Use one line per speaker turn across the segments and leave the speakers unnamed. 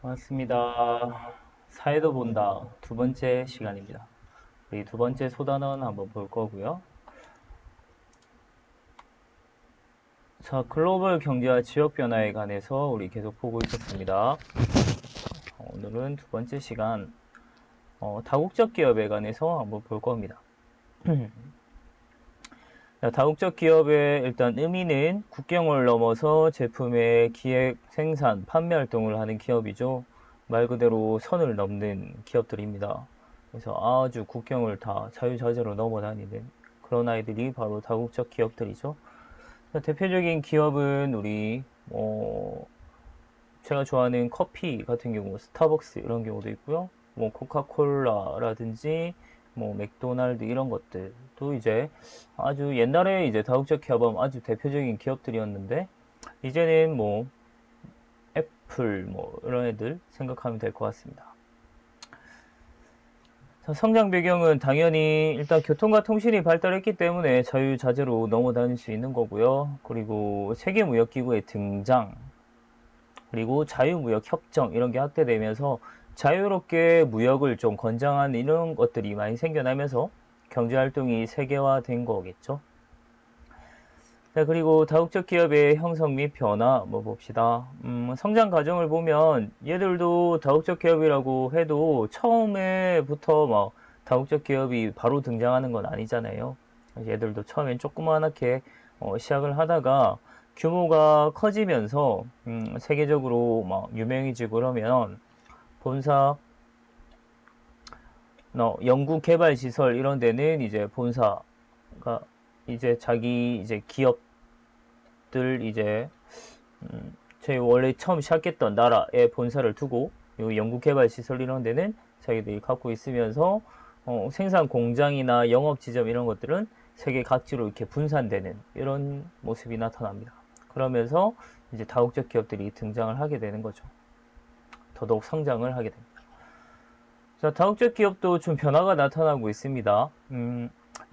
반갑습니다. 사회도 본다 두 번째 시간입니다. 우리 두 번째 소단원 한번 볼 거고요. 자, 글로벌 경제와 지역 변화에 관해서 우리 계속 보고 있었습니다. 오늘은 두 번째 시간 다국적 기업에 관해서 한번 볼 겁니다. 자, 다국적 기업의 일단 의미는 국경을 넘어서 제품의 기획, 생산, 판매 활동을 하는 기업이죠. 말 그대로 선을 넘는 기업들입니다. 그래서 아주 국경을 다 자유자재로 넘어다니는 그런 아이들이 바로 다국적 기업들이죠. 자, 대표적인 기업은 우리 제가 좋아하는 커피 같은 경우 스타벅스 이런 경우도 있고요. 뭐 코카콜라라든지 뭐 맥도날드 이런 것들도 이제 아주 옛날에 이제 다국적 기업은 아주 대표적인 기업들이었는데 이제는 뭐 애플 뭐 이런 애들 생각하면 될 것 같습니다. 자, 성장 배경은 당연히 일단 교통과 통신이 발달했기 때문에 자유자재로 넘어다닐 수 있는 거고요. 그리고 세계무역기구의 등장, 그리고 자유무역협정 이런 게 확대되면서 자유롭게 무역을 좀 권장하는 이런 것들이 많이 생겨나면서 경제활동이 세계화된 거겠죠. 자, 그리고 다국적 기업의 형성 및 변화 뭐 봅시다. 성장 과정을 보면 얘들도 다국적 기업이라고 해도 처음에부터 막 다국적 기업이 바로 등장하는 건 아니잖아요. 얘들도 처음엔 조그만하게 시작을 하다가 규모가 커지면서 세계적으로 막 유명해지고 그러면 본사, 연구 개발 시설 이런 데는 이제 본사가 이제 자기 이제 기업들 이제 저희 원래 처음 시작했던 나라에 본사를 두고 요 연구 개발 시설 이런 데는 자기들이 갖고 있으면서 생산 공장이나 영업 지점 이런 것들은 세계 각지로 이렇게 분산되는 이런 모습이 나타납니다. 그러면서 이제 다국적 기업들이 등장을 하게 되는 거죠. 더더욱 성장을 하게 됩니다. 자, 다국적 기업도 좀 변화가 나타나고 있습니다.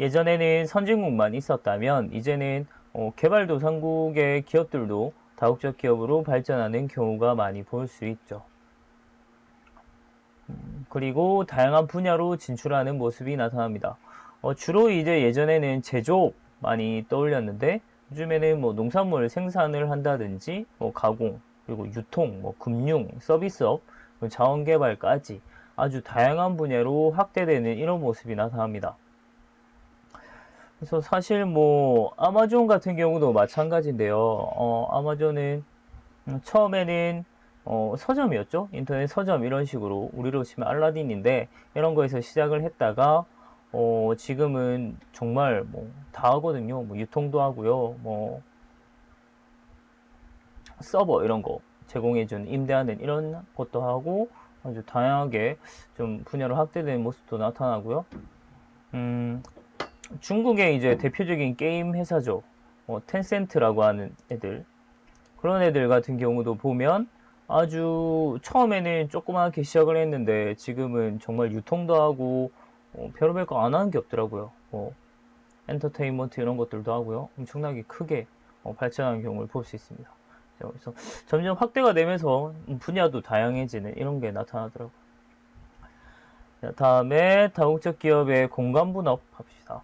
예전에는 선진국만 있었다면 이제는 개발도상국의 기업들도 다국적 기업으로 발전하는 경우가 많이 볼 수 있죠. 그리고 다양한 분야로 진출하는 모습이 나타납니다. 주로 이제 예전에는 제조업 많이 떠올렸는데 요즘에는 뭐 농산물 생산을 한다든지 뭐 가공 그리고 유통, 뭐 금융, 서비스업, 자원개발까지 아주 다양한 분야로 확대되는 이런 모습이 나타납니다. 그래서 사실 뭐 아마존 같은 경우도 마찬가지인데요. 아마존은 처음에는 서점이었죠. 인터넷 서점 이런 식으로 우리로 치면 알라딘인데 이런 거에서 시작을 했다가 지금은 정말 뭐 다 하거든요. 뭐 유통도 하고요. 뭐 서버 이런 거 제공해주는 임대하는 이런 것도 하고 아주 다양하게 좀 분야로 확대되는 모습도 나타나고요. 중국의 이제 대표적인 게임 회사죠. 텐센트라고 하는 애들. 그런 애들 같은 경우도 보면 아주 처음에는 조그맣게 시작을 했는데 지금은 정말 유통도 하고 별의별 거 안 하는 게 없더라고요. 엔터테인먼트 이런 것들도 하고요. 엄청나게 크게 발전하는 경우를 볼 수 있습니다. 그래서 점점 확대가 되면서 분야도 다양해지는 이런 게 나타나더라고요. 자, 다음에 다국적 기업의 공간 분업 합시다.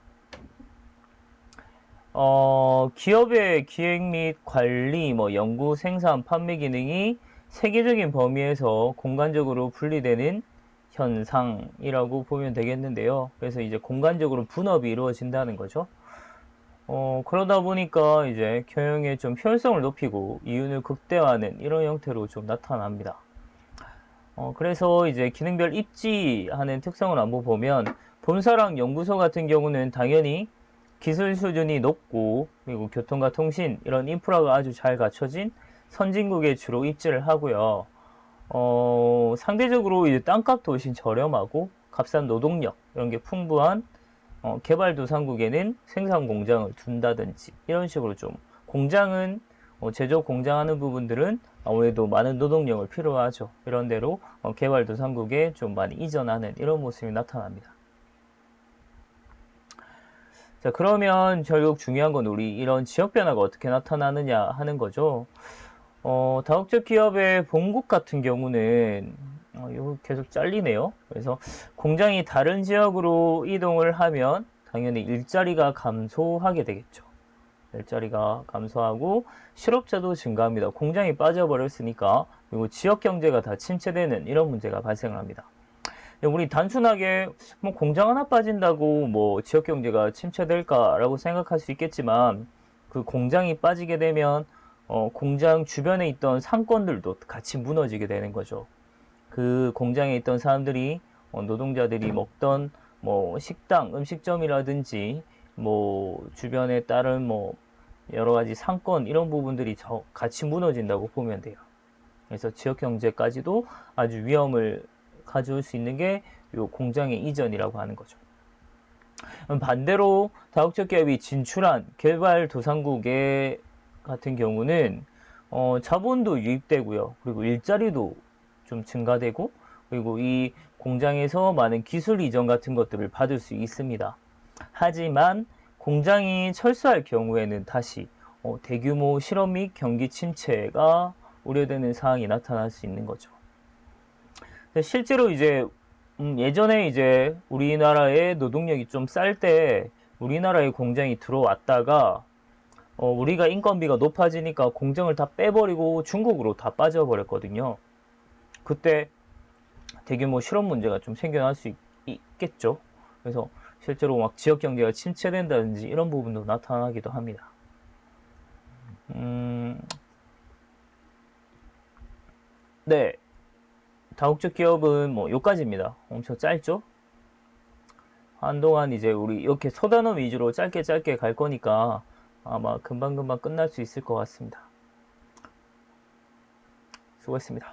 기업의 기획 및 관리, 뭐 연구, 생산, 판매 기능이 세계적인 범위에서 공간적으로 분리되는 현상이라고 보면 되겠는데요. 그래서 이제 공간적으로 분업이 이루어진다는 거죠. 그러다 보니까 이제 경영의 좀 효율성을 높이고 이윤을 극대화하는 이런 형태로 좀 나타납니다. 그래서 이제 기능별 입지하는 특성을 한번 보면 본사랑 연구소 같은 경우는 당연히 기술 수준이 높고 그리고 교통과 통신 이런 인프라가 아주 잘 갖춰진 선진국에 주로 입지를 하고요. 상대적으로 이제 땅값도 훨씬 저렴하고 값싼 노동력 이런 게 풍부한 개발도상국에는 생산 공장을 둔다든지 이런 식으로 좀 공장은 제조 공장하는 부분들은 아무래도 많은 노동력을 필요하죠. 이런 대로 개발도상국에 좀 많이 이전하는 이런 모습이 나타납니다. 자, 그러면 결국 중요한 건 우리 이런 지역 변화가 어떻게 나타나느냐 하는 거죠. 다국적 기업의 본국 같은 경우는 이거 계속 잘리네요. 그래서 공장이 다른 지역으로 이동을 하면 당연히 일자리가 감소하게 되겠죠. 일자리가 감소하고 실업자도 증가합니다. 공장이 빠져버렸으니까. 그리고 지역 경제가 다 침체되는 이런 문제가 발생을 합니다. 우리 단순하게 뭐 공장 하나 빠진다고 뭐 지역 경제가 침체될까라고 생각할 수 있겠지만, 그 공장이 빠지게 되면 공장 주변에 있던 상권들도 같이 무너지게 되는 거죠. 그 공장에 있던 사람들이, 노동자들이 먹던 뭐 식당, 음식점이라든지 뭐 주변에 다른 뭐 여러 가지 상권 이런 부분들이 같이 무너진다고 보면 돼요. 그래서 지역 경제까지도 아주 위험을 가져올 수 있는 게 이 공장의 이전이라고 하는 거죠. 반대로 다국적 기업이 진출한 개발도상국의 같은 경우는 자본도 유입되고요. 그리고 일자리도 좀 증가되고, 그리고 이 공장에서 많은 기술 이전 같은 것들을 받을 수 있습니다. 하지만 공장이 철수할 경우에는 다시 대규모 실업 및 경기 침체가 우려되는 상황이 나타날 수 있는 거죠. 실제로 이제 예전에 이제 우리나라의 노동력이 좀 쌀 때 우리나라에 공장이 들어왔다가 우리가 인건비가 높아지니까 공장을 다 빼버리고 중국으로 다 빠져버렸거든요. 그때 대규모 실업 문제가 좀 생겨날 수 있겠죠. 그래서 실제로 막 지역 경제가 침체된다든지 이런 부분도 나타나기도 합니다. 네. 다국적 기업은 뭐 요까지입니다. 엄청 짧죠? 한동안 이제 우리 이렇게 소단어 위주로 짧게 갈 거니까 아마 금방금방 끝날 수 있을 것 같습니다. 수고했습니다.